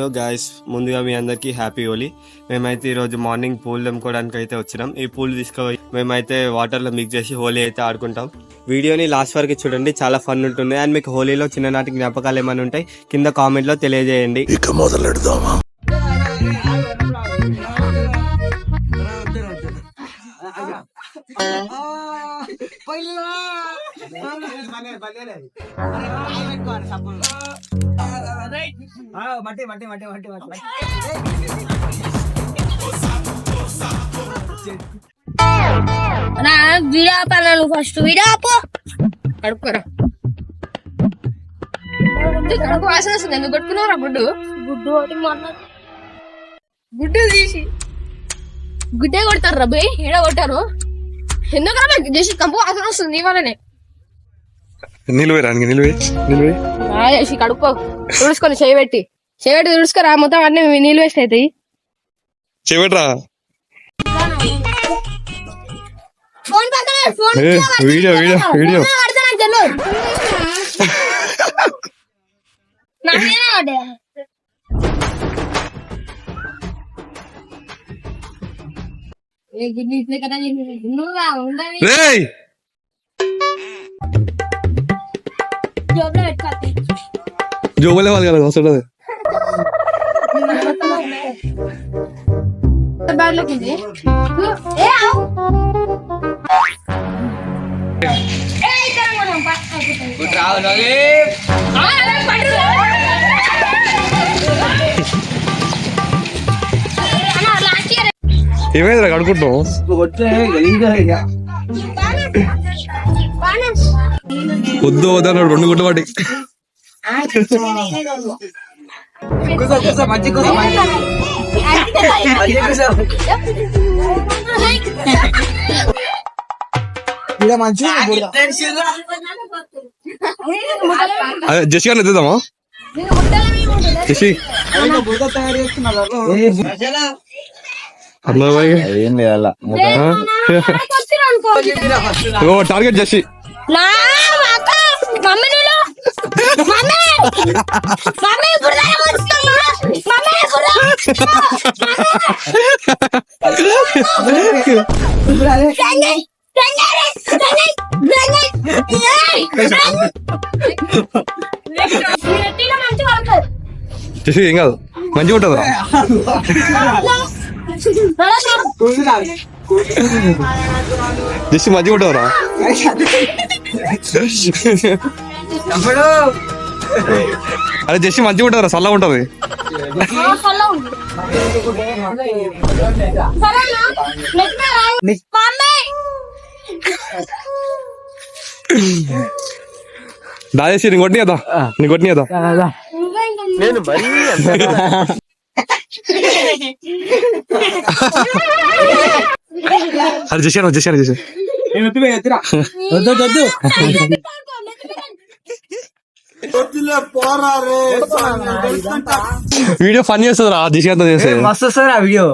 Hello guys, ముందుగా మీ అందరికి happy Holi. మేమైతే ఈరోజు మార్నింగ్ పూల్ తెంపుకోవడానికి అయితే వచ్చినాం. ఈ పూల్ తీసుకుపోయి మేమైతే వాటర్ లో మిక్స్ చేసి హోలీ అయితే ఆడుకుంటాం. వీడియోని లాస్ట్ వరకు చూడండి, చాలా ఫన్ ఉంటుంది. అండ్ మీకు హోలీలో చిన్ననాటి జ్ఞాపకాలు ఏమైనా ఉంటాయి కింద కామెంట్ లో తెలియజేయండి. ఇక మొదలెడదామా? వీడియో ఆపాను, ఫస్ట్ వీడియో ఆపు. కడుపుకోరా, కడుపు వాసన వస్తుంది. ఎందుకు కొట్టుకున్నావురా గుడ్డు? గుడ్డు ఒకటి మాట్లాడు. గుడ్డు తీసి గుడ్డే కొడతారు రా బై, ఏడ కొట్టారు ఎందుకు చేసి కంపు వాసన వస్తుంది. నీ వల్లనే చేసి కడుక్కో, తుడుచుకొని చేయబెట్టి తుడుచుకోరా. మొత్తం అన్నీ నీళ్ళు వేస్ట్ అవుతాయి. చెబెట్రా ఫోన్ పక్కన వీడియో వీడియో వీడియో జోబులే వాళ్ళు కదా వస్తుంది. ఏమైందిరా కడుకుంటాం? వద్దు వద్దన్నాడు రెండు గుడ్డ వాటి. అదే జసి గారిని ఎత్తుదామా? జసి టార్గెట్ జసి జసి ఏం కాదు, మంచిగా ఉంటుందా? జసి మంచిగా ఉంటుందా? అరే జసి మంచిగా ఉంటుందా? చల్లగా ఉంటది. దాచేసి నీ కొట్టిని కదా, నీ కొట్టిని కదా. నేను మరీ అరే చేశాను చేశాను చేశాను. వీడియో ఫన్ చేస్తుంది రా, దిశంతా చేస్తే మస్తు వస్తుంది ఆ వీడియో.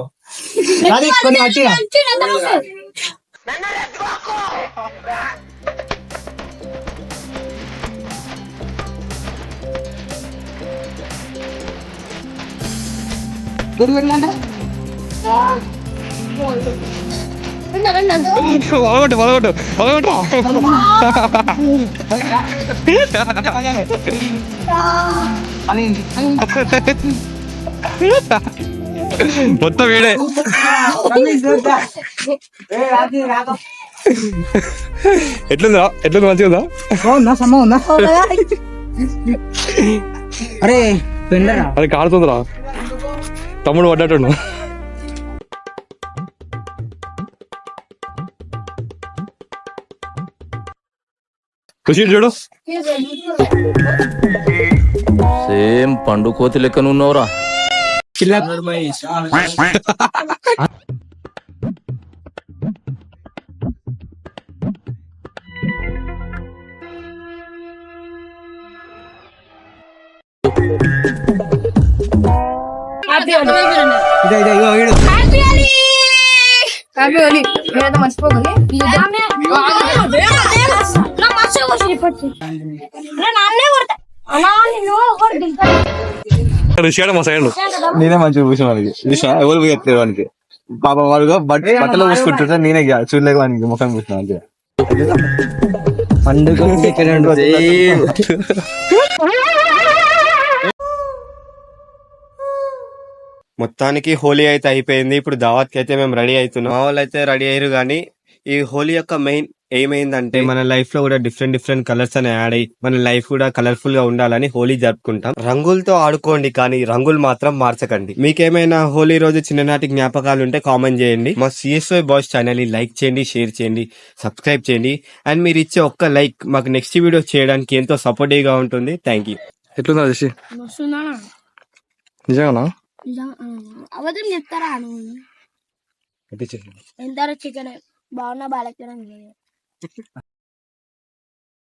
మొత్తం వీడే. ఎట్లుందా? ఎట్లుంది? మంచిగా ఉందా? అరే పెండరా, అది కాడుతుందిరా. తమ్ముడు పడ్డట్టు. ఖుషి చూడు, సేమ్ పండు కోతి లెక్క నున్నవరా. మర్చిపోకండి. రిషియాడ మా సైడ్ నేనే మంచిగా కూర్చుని వానికి చూసిన ఎవరు పోయి వానికి పాపం వాడుగా బట్టలు పూసుకుంటుంటే నేనే చూడలేక వానికి ముఖం కూర్చున్నా అంతే. పండుగ మొత్తానికి హోలీ అయితే అయిపోయింది. ఇప్పుడు దావత్ కి అయితే మేము రెడీ అవుతున్నాం. మా వాళ్ళు అయితే రెడీ అయ్యారు. కానీ ఈ హోలీ యొక్క మెయిన్ ఏమైందంటే మన లైఫ్ లో కూడా డిఫరెంట్ డిఫరెంట్ కలర్స్ అని యాడ్ అయ్యి మన లైఫ్ కూడా కలర్ఫుల్ గా ఉండాలని హోలీ జరుపుకుంటాం. రంగులతో ఆడుకోండి కానీ రంగులు మాత్రం మార్చకండి. మీకేమైనా హోలీ రోజు చిన్ననాటి జ్ఞాపకాలు ఉంటే కామెంట్ చేయండి. మా CSY బాయ్స్ ఛానల్ ని లైక్ చేయండి, షేర్ చేయండి, సబ్స్క్రైబ్ చేయండి. అండ్ మీరు ఇచ్చే ఒక్క లైక్ మాకు నెక్స్ట్ వీడియో చేయడానికి ఎంతో సపోర్టివ్ గా ఉంటుంది. Thank you. ఎట్లుందా రిషి వస్తున్నా నిజంగానా? అవధం చెప్తారా నువ్వు ఎంత చికెన్ బాగున్నా బాగా